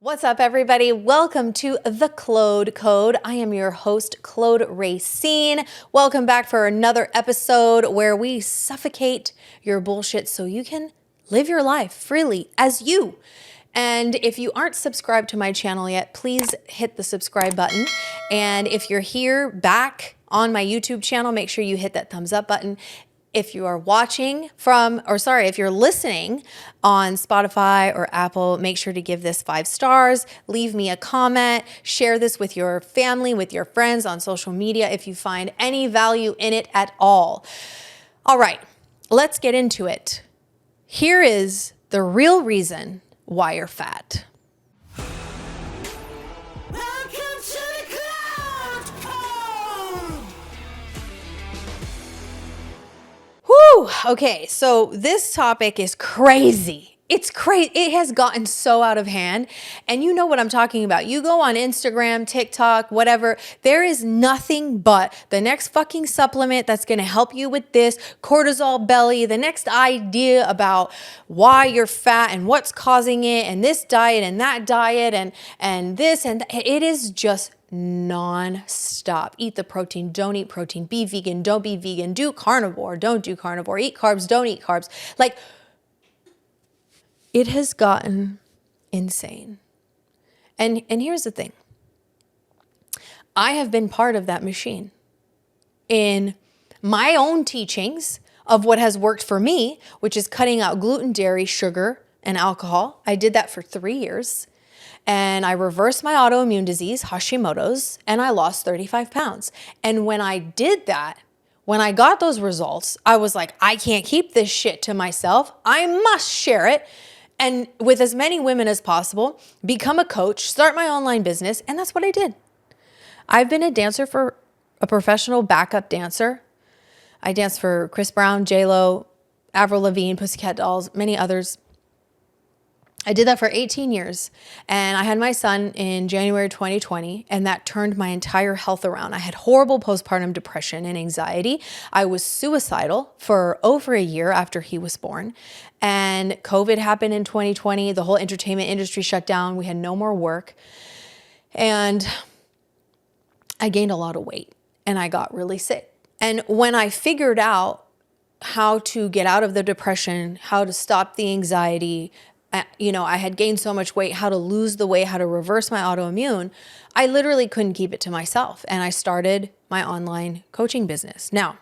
What's up, everybody? Welcome to the Claude Code. I am your host, Claude Racine. Welcome back for another episode where we suffocate your bullshit so you can live your life freely as you. And if you aren't subscribed to my channel yet, please hit the subscribe button. And if you're here back on my YouTube channel, make sure you hit that thumbs up button. If you are if you're listening on Spotify or Apple, make sure to give this 5 stars, leave me a comment, share this with your family, with your friends on social media if you find any value in it at all. All right, let's get into it. Here is the real reason why you're fat. Whew, okay, so this topic is crazy. It's crazy. It has gotten so out of hand. And you know what I'm talking about. You go on Instagram, TikTok, whatever. There is nothing but the next fucking supplement that's going to help you with this, cortisol belly, the next idea about why you're fat and what's causing it, and this diet and that diet and this and that. It is just non-stop. Eat the protein, don't eat protein, be vegan, don't be vegan, do carnivore, don't do carnivore, eat carbs, don't eat carbs. Like, it has gotten insane. And here's the thing. I have been part of that machine in my own teachings of what has worked for me, which is cutting out gluten, dairy, sugar, and alcohol. I did that for 3 years. And I reversed my autoimmune disease, Hashimoto's, and I lost 35 pounds. And when I did that, when I got those results, I was like, I can't keep this shit to myself. I must share it. And with as many women as possible, become a coach, start my online business. And that's what I did. I've been a dancer for a professional backup dancer. I danced for Chris Brown, J-Lo, Avril Lavigne, Pussycat Dolls, many others. I did that for 18 years, and I had my son in January 2020, and that turned my entire health around. I had horrible postpartum depression and anxiety. I was suicidal for over a year after he was born, and COVID happened in 2020. The whole entertainment industry shut down. We had no more work, and I gained a lot of weight, and I got really sick. And when I figured out how to get out of the depression, how to stop the anxiety, I had gained so much weight, how to lose the weight, how to reverse my autoimmune, I literally couldn't keep it to myself. And I started my online coaching business. Now,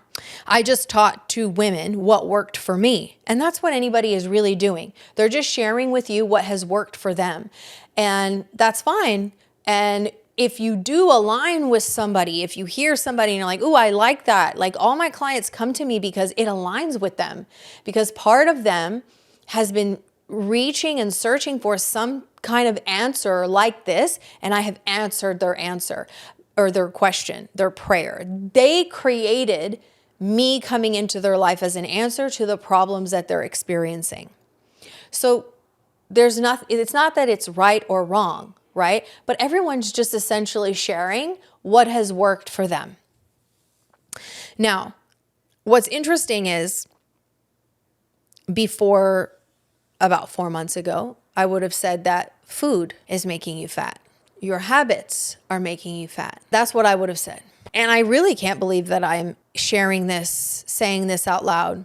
I just taught to women what worked for me. And that's what anybody is really doing. They're just sharing with you what has worked for them. And that's fine. And if you do align with somebody, if you hear somebody and you're like, ooh, I like that. Like, all my clients come to me because it aligns with them. Because part of them has been reaching and searching for some kind of answer like this, and I have answered their answer or their question, their prayer. They created me coming into their life as an answer to the problems that they're experiencing. So it's not that it's right or wrong, right? But everyone's just essentially sharing what has worked for them. Now, what's interesting is before about 4 months ago, I would have said that food is making you fat. Your habits are making you fat. That's what I would have said. And I really can't believe that I'm sharing this, saying this out loud,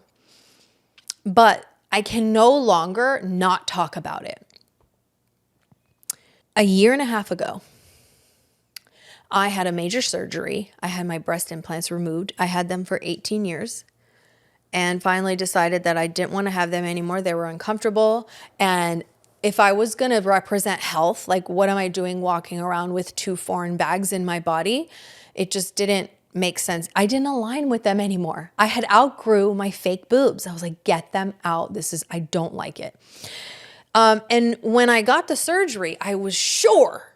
but I can no longer not talk about it. A year and a half ago, I had a major surgery. I had my breast implants removed. I had them for 18 years. And finally decided that I didn't want to have them anymore. They were uncomfortable. And if I was going to represent health, like, what am I doing walking around with 2 foreign bags in my body? It just didn't make sense. I didn't align with them anymore. I had outgrew my fake boobs. I was like, get them out. I don't like it. And when I got the surgery, I was sure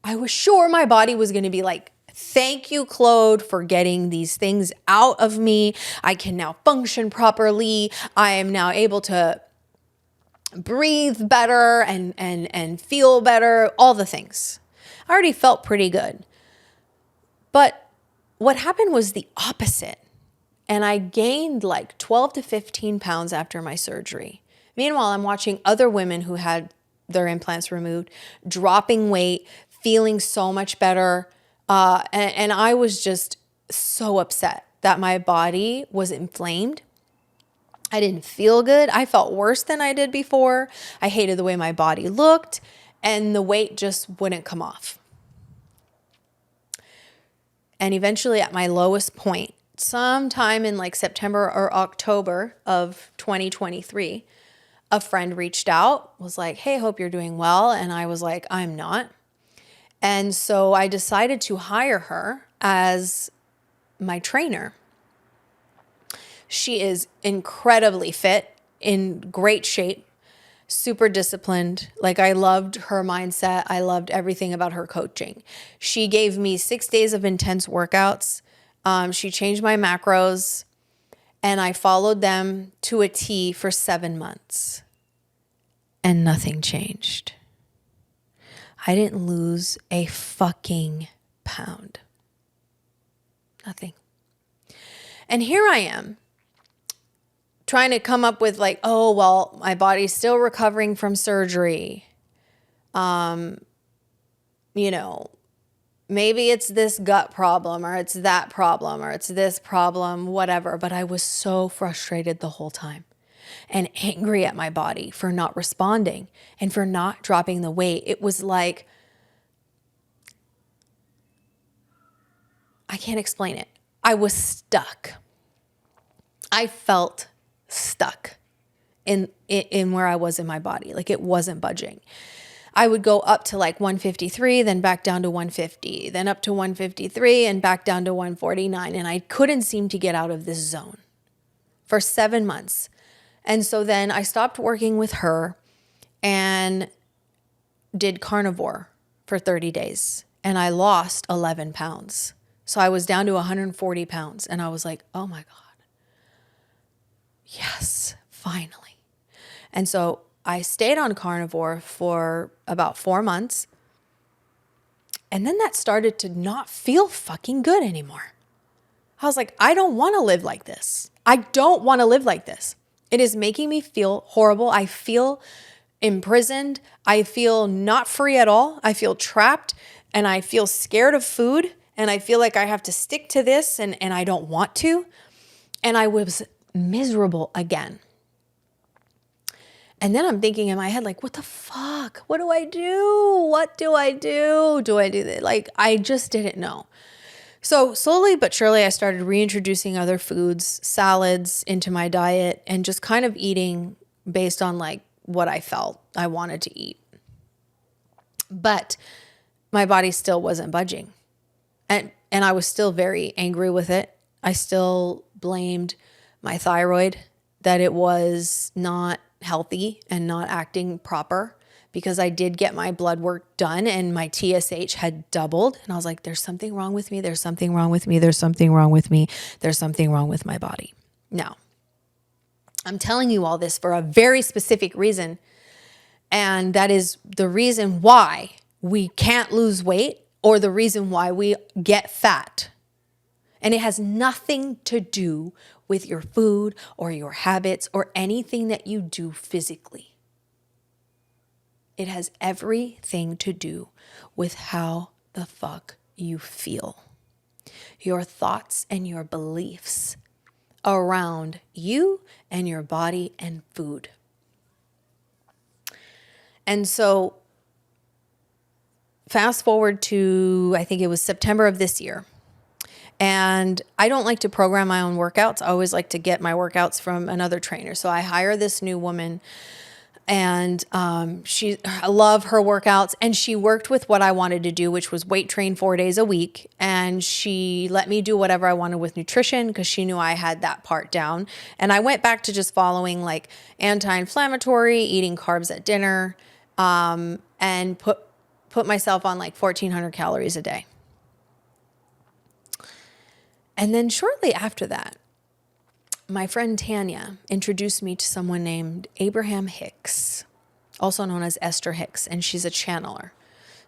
my body was going to be like, thank you, Claude, for getting these things out of me. I can now function properly. I am now able to breathe better and feel better, all the things. I already felt pretty good. But what happened was the opposite. And I gained like 12 to 15 pounds after my surgery. Meanwhile, I'm watching other women who had their implants removed, dropping weight, feeling so much better. And I was just so upset that my body was inflamed. I didn't feel good. I felt worse than I did before. I hated the way my body looked, and the weight just wouldn't come off. And eventually at my lowest point, sometime in like September or October of 2023, a friend reached out, was like, hey, hope you're doing well. And I was like, I'm not. And so I decided to hire her as my trainer. She is incredibly fit, in great shape, super disciplined. Like, I loved her mindset. I loved everything about her coaching. She gave me 6 days of intense workouts. She changed my macros, and I followed them to a T for 7 months, and nothing changed. I didn't lose a fucking pound. Nothing. And here I am, trying to come up with like, oh, well, my body's still recovering from surgery. Maybe it's this gut problem, or it's that problem, or it's this problem, whatever. But I was so frustrated the whole time and angry at my body for not responding and for not dropping the weight. It was like, I can't explain it. I was stuck. I felt stuck in where I was in my body. Like, it wasn't budging. I would go up to like 153, then back down to 150, then up to 153 and back down to 149. And I couldn't seem to get out of this zone for 7 months. And so then I stopped working with her and did carnivore for 30 days. And I lost 11 pounds. So I was down to 140 pounds. And I was like, oh my God. Yes, finally. And so I stayed on carnivore for about 4 months. And then that started to not feel fucking good anymore. I was like, I don't want to live like this. I don't want to live like this. It is making me feel horrible. I feel imprisoned. I feel not free at all. I feel trapped, and I feel scared of food. And I feel like I have to stick to this, and I don't want to. And I was miserable again. And then I'm thinking in my head, like, what the fuck? What do I do? What do I do? Do I do that? Like, I just didn't know. So slowly but surely, I started reintroducing other foods, salads into my diet, and just kind of eating based on like what I felt I wanted to eat. But my body still wasn't budging. And I was still very angry with it. I still blamed my thyroid that it was not healthy and not acting proper, because I did get my blood work done and my TSH had doubled. And I was like, there's something wrong with me. There's something wrong with me. There's something wrong with me. There's something wrong with my body. Now, I'm telling you all this for a very specific reason. And that is the reason why we can't lose weight, or the reason why we get fat. And it has nothing to do with your food or your habits or anything that you do physically. It has everything to do with how the fuck you feel. Your thoughts and your beliefs around you and your body and food. And so fast forward to, I think it was September of this year. And I don't like to program my own workouts. I always like to get my workouts from another trainer. So I hire this new woman, and I love her workouts. And she worked with what I wanted to do, which was weight train 4 days a week. And she let me do whatever I wanted with nutrition, because she knew I had that part down. And I went back to just following like anti-inflammatory, eating carbs at dinner, and put myself on like 1,400 calories a day. And then shortly after that, my friend Tanya introduced me to someone named Abraham Hicks, also known as Esther Hicks, and she's a channeler.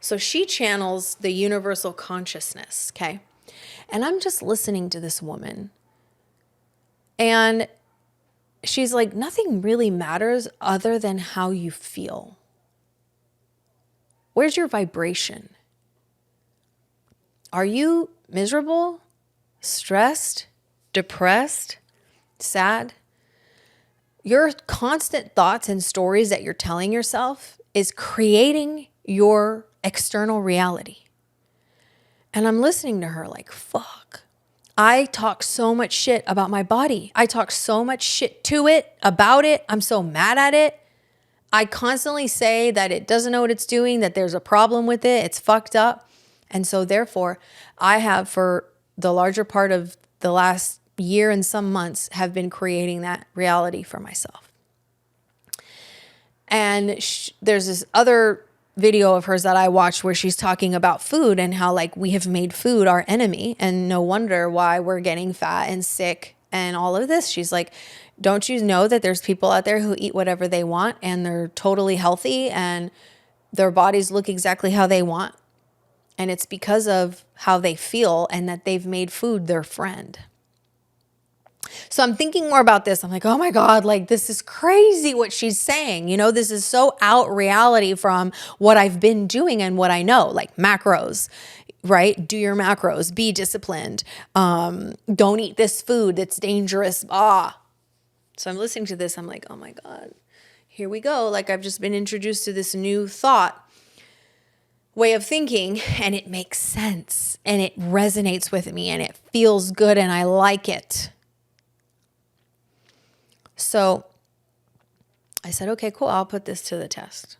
So she channels the universal consciousness, okay? And I'm just listening to this woman, and she's like, nothing really matters other than how you feel. Where's your vibration? Are you miserable, stressed, depressed, sad? Your constant thoughts and stories that you're telling yourself is creating your external reality. And I'm listening to her like, fuck. I talk so much shit about my body. I talk so much shit to it, about it. I'm so mad at it. I constantly say that it doesn't know what it's doing, that there's a problem with it, it's fucked up. And so therefore, I have for the larger part of the last year and some months have been creating that reality for myself. And there's this other video of hers that I watched where she's talking about food and how like we have made food our enemy and no wonder why we're getting fat and sick and all of this. She's like, don't you know that there's people out there who eat whatever they want and they're totally healthy and their bodies look exactly how they want? And it's because of how they feel and that they've made food their friend. So I'm thinking more about this. I'm like, oh my God, like this is crazy what she's saying. You know, this is so out reality from what I've been doing and what I know, like macros, right? Do your macros, be disciplined. Don't eat this food that's dangerous. So I'm listening to this. I'm like, oh my God, here we go. Like I've just been introduced to this new thought way of thinking and it makes sense and it resonates with me and it feels good and I like it. So I said, okay, cool. I'll put this to the test.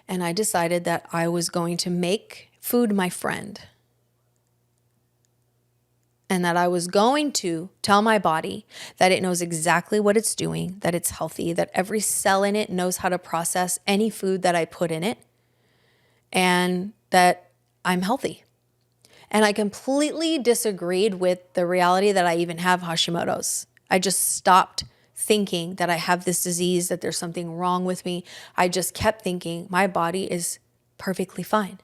And I decided that I was going to make food my friend. And that I was going to tell my body that it knows exactly what it's doing, that it's healthy, that every cell in it knows how to process any food that I put in it, and that I'm healthy. And I completely disagreed with the reality that I even have Hashimoto's. I just stopped thinking that I have this disease, that there's something wrong with me. I just kept thinking my body is perfectly fine.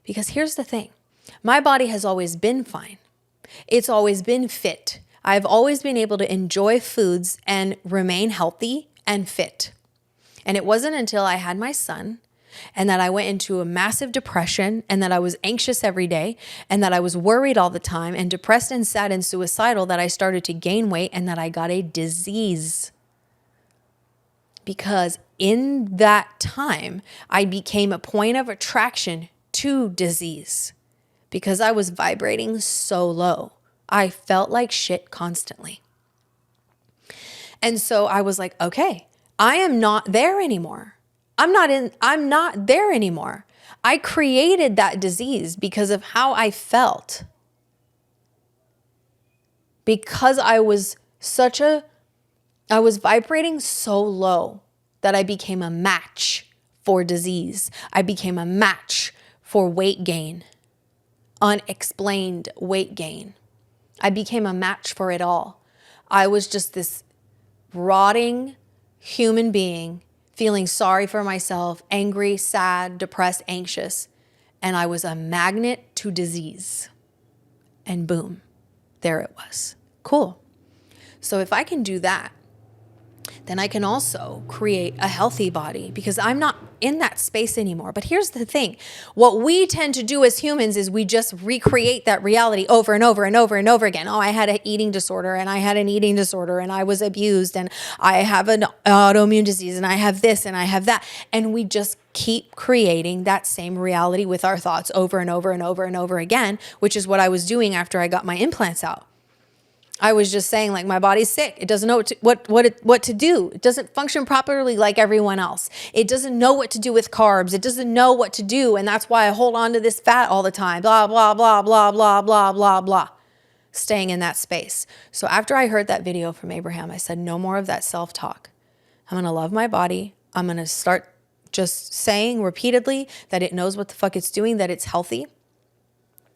Because here's the thing, my body has always been fine. It's always been fit. I've always been able to enjoy foods and remain healthy and fit. And it wasn't until I had my son and that I went into a massive depression and that I was anxious every day and that I was worried all the time and depressed and sad and suicidal that I started to gain weight and that I got a disease. Because in that time, I became a point of attraction to disease. Because I was vibrating so low. I felt like shit constantly. And so I was like, okay, I am not there anymore. I'm not there anymore. I created that disease because of how I felt. Because I was vibrating so low that I became a match for disease. I became a match for weight gain. Unexplained weight gain. I became a match for it all. I was just this rotting human being feeling sorry for myself, angry, sad, depressed, anxious. And I was a magnet to disease. And boom, there it was. Cool. So if I can do that, then I can also create a healthy body because I'm not in that space anymore. But here's the thing. What we tend to do as humans is we just recreate that reality over and over and over and over again. Oh, I had an eating disorder and I had an eating disorder and I was abused and I have an autoimmune disease and I have this and I have that. And we just keep creating that same reality with our thoughts over and over and over and over again, which is what I was doing after I got my implants out. I was just saying like my body's sick. It doesn't know what to do. It doesn't function properly like everyone else. It doesn't know what to do with carbs. It doesn't know what to do. And that's why I hold on to this fat all the time. Blah, blah, blah, blah, blah, blah, blah, blah. Staying in that space. So after I heard that video from Abraham, I said, no more of that self-talk. I'm going to love my body. I'm going to start just saying repeatedly that it knows what the fuck it's doing, that it's healthy.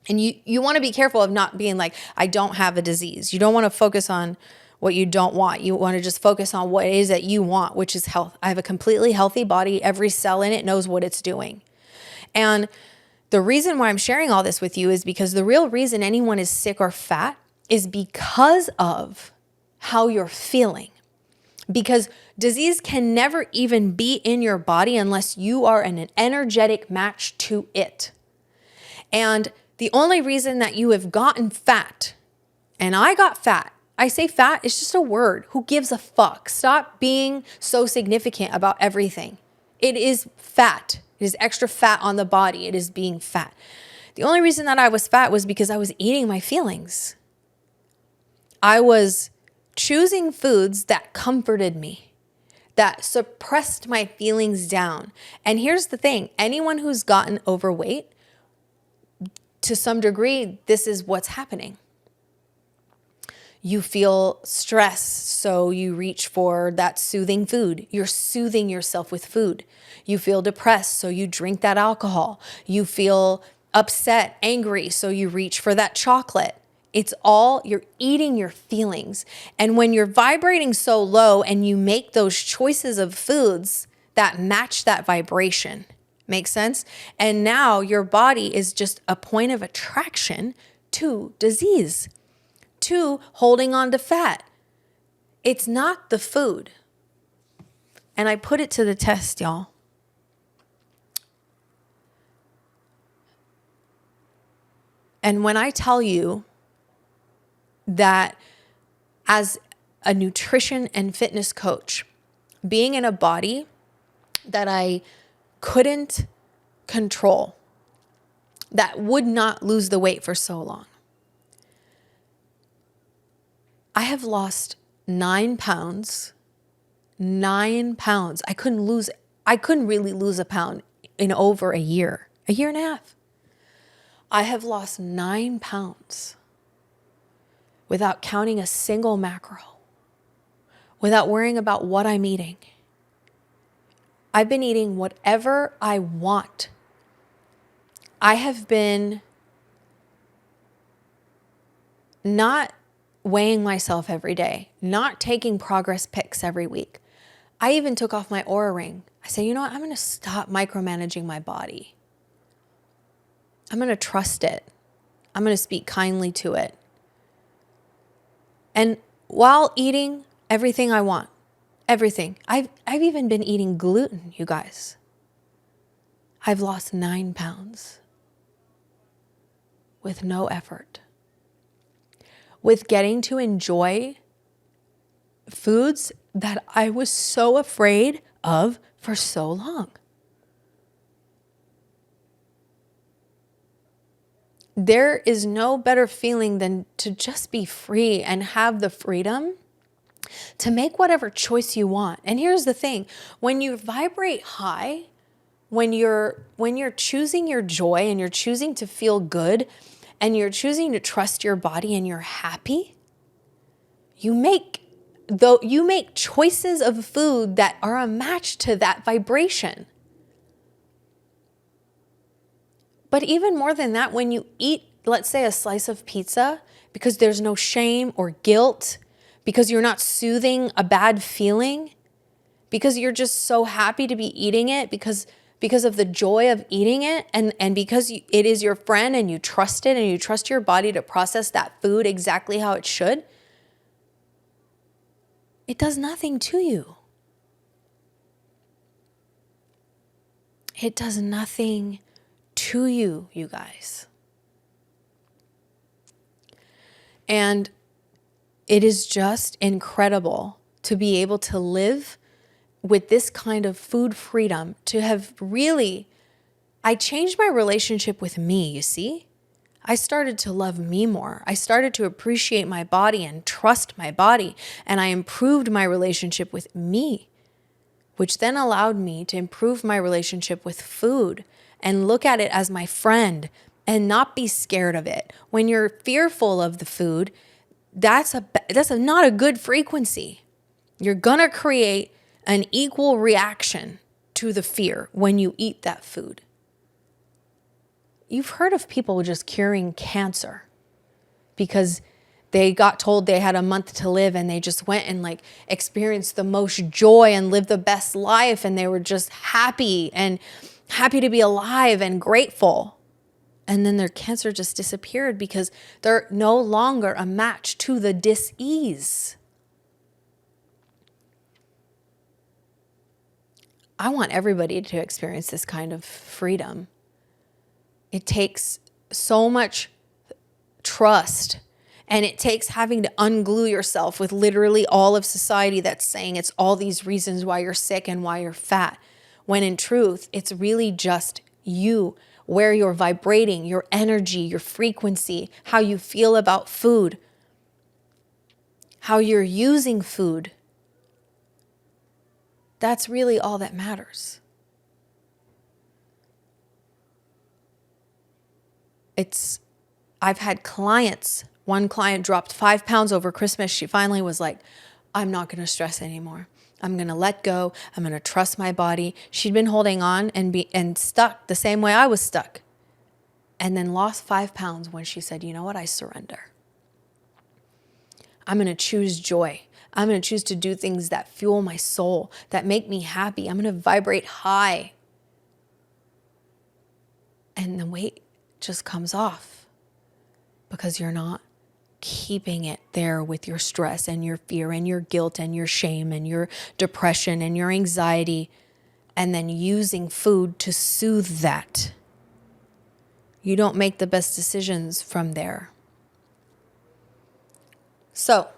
And you want to be careful of not being like, I don't have a disease. You don't want to focus on what you don't want. You want to just focus on what it is that you want, which is health. I have a completely healthy body. Every cell in it knows what it's doing. And the reason why I'm sharing all this with you is because the real reason anyone is sick or fat is because of how you're feeling. because disease can never even be in your body unless you are an energetic match to it. And the only reason that you have gotten fat, and I got fat, I say fat, it's just a word. Who gives a fuck? Stop being so significant about everything. It is fat. It is extra fat on the body. It is being fat. The only reason that I was fat was because I was eating my feelings. I was choosing foods that comforted me, that suppressed my feelings down. And here's the thing, anyone who's gotten overweight, to some degree, this is what's happening. You feel stress, so you reach for that soothing food. You're soothing yourself with food. You feel depressed, so you drink that alcohol. You feel upset, angry, so you reach for that chocolate. It's all, you're eating your feelings. And when you're vibrating so low and you make those choices of foods that match that vibration, make sense? And now your body is just a point of attraction to disease, to holding on to fat. It's not the food. And I put it to the test, y'all. And when I tell you that as a nutrition and fitness coach, being in a body that I couldn't control, that would not lose the weight for so long, I have lost 9 pounds. 9 pounds. I couldn't really lose a pound in over a year and a half. I have lost 9 pounds without counting a single macro, without worrying about what I'm eating. I've been eating whatever I want. I have been not weighing myself every day, not taking progress pics every week. I even took off my Oura ring. I said, you know what? I'm going to stop micromanaging my body. I'm going to trust it. I'm going to speak kindly to it. And while eating everything I want, everything, I've even been eating gluten, you guys. I've lost 9 pounds with no effort. With getting to enjoy foods that I was so afraid of for so long. There is no better feeling than to just be free and have the freedom to make whatever choice you want. And here's the thing, when you vibrate high, when you're choosing your joy and you're choosing to feel good and you're choosing to trust your body and you're happy, you make choices of food that are a match to that vibration. But even more than that, when you eat, let's say, a slice of pizza, because there's no shame or guilt, because you're not soothing a bad feeling, because you're just so happy to be eating it, because of the joy of eating it, and because it is your friend and you trust it and you trust your body to process that food exactly how it should, it does nothing to you. It does nothing to you, you guys. And it is just incredible to be able to live with this kind of food freedom, to have really, I changed my relationship with me, you see? I started to love me more. I started to appreciate my body and trust my body. And I improved my relationship with me, which then allowed me to improve my relationship with food and look at it as my friend and not be scared of it. When you're fearful of the food, that's not a good frequency. You're gonna create an equal reaction to the fear when you eat that food. You've heard of people just curing cancer because they got told they had a month to live and they just went and experienced the most joy and lived the best life, and they were just happy to be alive and grateful. And then their cancer just disappeared because they're no longer a match to the dis-ease. I want everybody to experience this kind of freedom. It takes so much trust, and it takes having to unglue yourself with literally all of society that's saying it's all these reasons why you're sick and why you're fat, when in truth, it's really just you, where you're vibrating, your energy, your frequency, how you feel about food, how you're using food. That's really all that matters. I've had clients, one client dropped 5 pounds over Christmas. She finally was like, I'm not going to stress anymore. I'm going to let go. I'm going to trust my body. She'd been holding on and stuck the same way I was stuck. And then lost 5 pounds when she said, you know what? I surrender. I'm going to choose joy. I'm going to choose to do things that fuel my soul, that make me happy. I'm going to vibrate high. And the weight just comes off because you're not keeping it there with your stress and your fear and your guilt and your shame and your depression and your anxiety, and then using food to soothe that. You don't make the best decisions from there. So,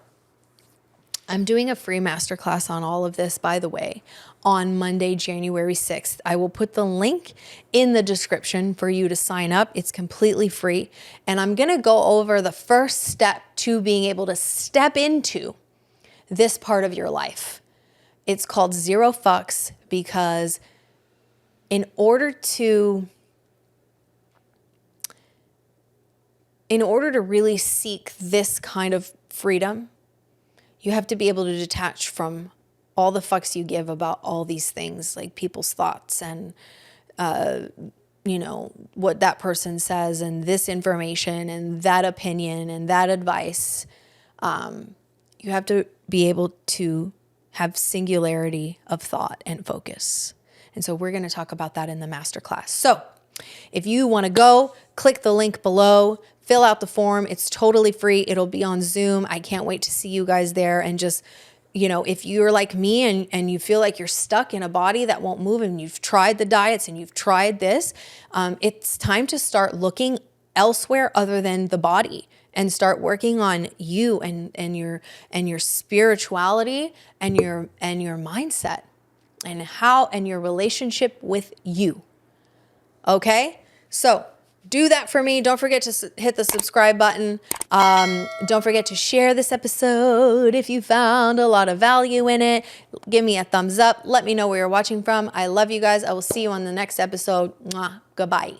I'm doing a free masterclass on all of this, by the way, on Monday, January 6th. I will put the link in the description for you to sign up. It's completely free. And I'm going to go over the first step to being able to step into this part of your life. It's called Zero Fucks, because in order to really seek this kind of freedom, you have to be able to detach from all the fucks you give about all these things, like people's thoughts and, what that person says and this information and that opinion and that advice. You have to be able to have singularity of thought and focus. And so we're going to talk about that in the masterclass. So if you want to go, click the link below. Fill out the form. It's totally free. It'll be on Zoom. I can't wait to see you guys there. And just, if you're like me and you feel like you're stuck in a body that won't move, and you've tried the diets and you've tried this, it's time to start looking elsewhere other than the body and start working on you and your spirituality and your mindset and your relationship with you. Okay? So, do that for me. Don't forget to hit the subscribe button. Don't forget to share this episode if you found a lot of value in it. Give me a thumbs up. Let me know where you're watching from. I love you guys. I will see you on the next episode. Mwah. Goodbye.